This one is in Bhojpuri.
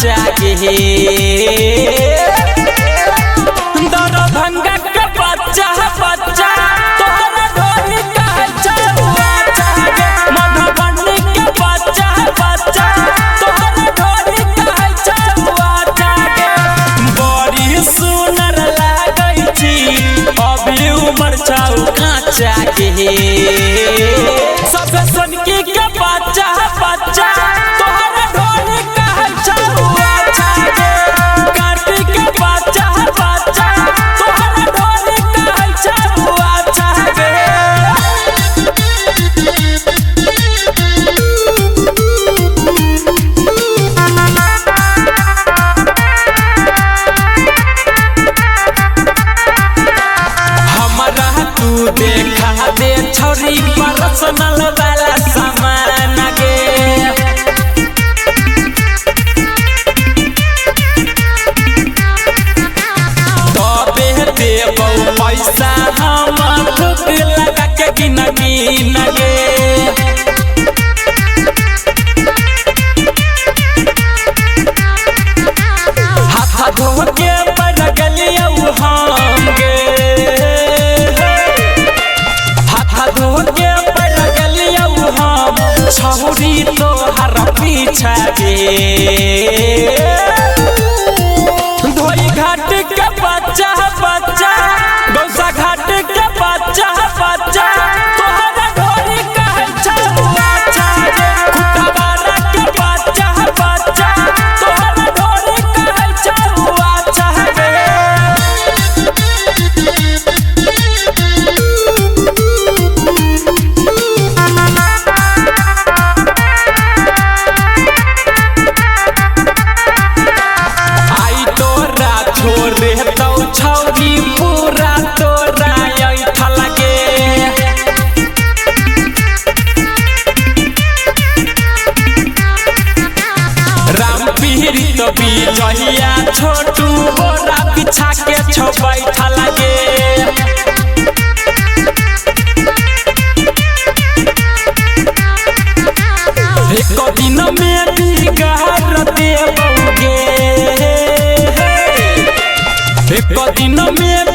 काचा के दरभंगा के बच्चा बच्चा तोहरा ढोली कहे चलुआ चाहे मधुबनी के बच्चा बच्चा तोहरा ढोली कहे चलुआ चाहे बड़ी सुनर लागै छी अभी उमर छौ काचा के सब सनकी के बच्चा बच्चा तोहरा ढोली कहे चलुआ चाहे काटी के बच्चा बच्चा तोहरा ढोली कहे चलुआ चाहे हमरा तू देखा दे छोरी पर्सनल वाला सामान गे तबे देबौ पैसा हम थुक लगा के गिन गिन गे हाथ धो के पड़ गलियौ हम गे हाथ धो के पड़ गलियौ हम छौरी तोहर पीछा गे धोई घाट के बच्चा बच्चा गौसा घाट के बच्चा बच्चा तोहरा ढोली कहे चलुआ चाहे खुटवारा के बच्चा बच्चा तोहरा ढोली कहे चलुआ चाहे आई तोरा छोड़ तो छौरी पूरा तोरा ऐठा लगे राम पीरी तो बिजहिया छोटू बोरा बिछा के छौ बैठा लगे एक दिन में बिगाड़ देबौगे एक दिन में